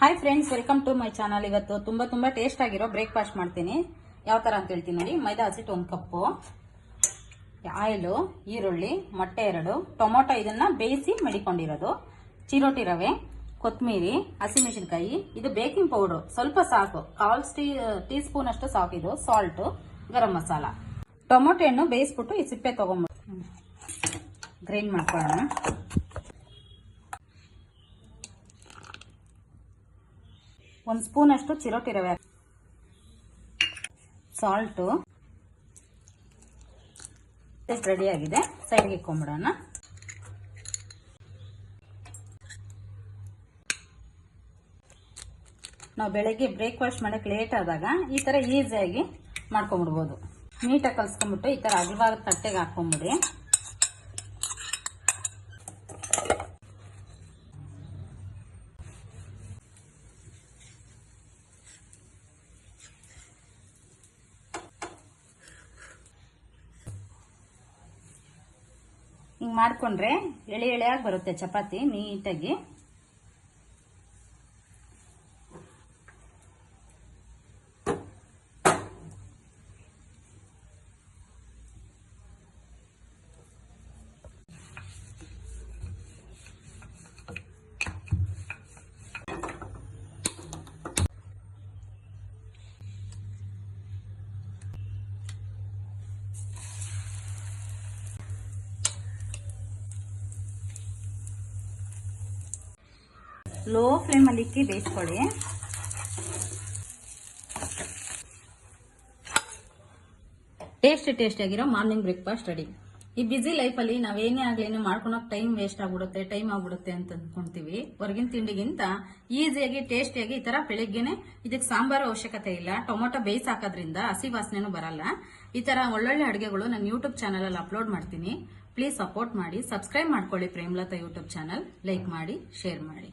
Hi friends, welcome to my channel. ಇವತ್ತು ತುಂಬಾ taste ಆಗಿರೋ ಬ್ರೇಕ್ಫಾಸ್ಟ್ ಮಾಡ್ತೀನಿ. ಯಾವ ತರ ಅಂತ ಹೇಳ್ತೀನಿ ನೋಡಿ. ಮೈದಾ ಹಸಿಟ್ಟು 1 ಕಪ್ಪು, ಆಯಿಲು, ಈರುಳ್ಳಿ, ಮೊಟ್ಟೆ 2, ಟೊಮೊಟೊ ಇದನ್ನ ಬೇಯಿಸಿ ಮಡಿಕೊಂಡಿರೋದು, ಚಿರೋಟಿ ರವೆ, ಕೊತ್ತಂಬರಿ, ಹಸಿಮೆಣಸಿನಕಾಯಿ, ಇದು ಬೇಕಿಂಗ್ ಪೌಡರ್ ಸ್ವಲ್ಪ ಸಾಕು, 1/4 ಟೀ ಸ್ಪೂನ್ ಅಷ್ಟು ಸಾಕು. ಇದು ಸಾಲ್ಟ್, ಗರಂ ಮಸಾಲ. ಟೊಮೊಟೊ ಹಣ್ಣು ಬೇಯಿಸ್ಬಿಟ್ಟು ಈ ಸಿಪ್ಪೆ ತಗೊಂಡ್ಬಿಟ್ಟು ಗ್ರೈಂಡ್ ಮಾಡ್ಕೊಳ್ಳೋಣ. ಒಂದು ಸ್ಪೂನ್ ಅಷ್ಟು ಚಿರೋಟಿ ರವೆ, ಸಾಲ್ಟು. ರೆಡಿ ಆಗಿದೆ, ಸೈಡ್ಗೆ ಇಟ್ಕೊಂಡ್ಬಿಡೋಣ. ನಾವು ಬೆಳಗ್ಗೆ ಬ್ರೇಕ್ಫಾಸ್ಟ್ ಮಾಡಕ್ಕೆ ಲೇಟ್ ಆದಾಗ ಈ ತರ ಈಸಿಯಾಗಿ ಮಾಡ್ಕೊಂಡ್ಬಿಡ್ಬೋದು. ನೀಟಾಗಿ ಕಲ್ಸ್ಕೊಂಡ್ಬಿಟ್ಟು ಈ ತರ ಅಗಲವಾದ ತಟ್ಟೆಗೆ ಹಾಕೊಂಡ್ಬಿಡಿ. ಹಿಂಗ್ ಮಾಡ್ಕೊಂಡ್ರೆ ಎಳೆ ಎಳೆಯಾಗಿ ಬರುತ್ತೆ ಚಪಾತಿ ನೀಟಾಗಿ. ಲೋ ಫ್ಲೇಮ್ ಅಲ್ಲಿ ಇಕ್ಕಿ ಬೇಯಿಸ್ಕೊಳ್ಳಿ. ಟೇಸ್ಟ್ ಆಗಿರೋ ಮಾರ್ನಿಂಗ್ ಬ್ರೇಕ್ಫಾಸ್ಟ್ ರೆಡಿ. ಈ ಬಿಸಿ ಲೈಫಲ್ಲಿ ನಾವೇನೇ ಆಗ್ಲೇನು ಮಾಡ್ಕೊಳಕ್ ಟೈಮ್ ವೇಸ್ಟ್ ಆಗ್ಬಿಡುತ್ತೆ, ಟೈಮ್ ಆಗ್ಬಿಡುತ್ತೆ ಅಂತ ಅಂದ್ಕೊಂತೀವಿ. ಹೊರಗಿನ ತಿಂಡಿಗಿಂತ ಈಸಿಯಾಗಿ ಟೇಸ್ಟಿಯಾಗಿ ಈ ತರ ಬೆಳಿಗ್ಗೆನೆ ಇದಕ್ಕೆ ಸಾಂಬಾರು ಅವಶ್ಯಕತೆ ಇಲ್ಲ. ಟೊಮೊಟೊ ಬೇಯಿಸಿ ಹಾಕೋದ್ರಿಂದ ಹಸಿ ವಾಸನೆನೂ ಬರಲ್ಲ. ಈ ತರ ಒಳ್ಳೊಳ್ಳೆ ಅಡುಗೆಗಳು ನಾನು ಯೂಟ್ಯೂಬ್ ಚಾನಲ್ ಅಲ್ಲಿ ಅಪ್ಲೋಡ್ ಮಾಡ್ತೀನಿ. ಪ್ಲೀಸ್ ಸಪೋರ್ಟ್ ಮಾಡಿ, ಸಬ್ಸ್ಕ್ರೈಬ್ ಮಾಡ್ಕೊಳ್ಳಿ ಪ್ರೇಮಲತಾ ಯೂಟ್ಯೂಬ್ ಚಾನಲ್. ಲೈಕ್ ಮಾಡಿ, ಶೇರ್ ಮಾಡಿ.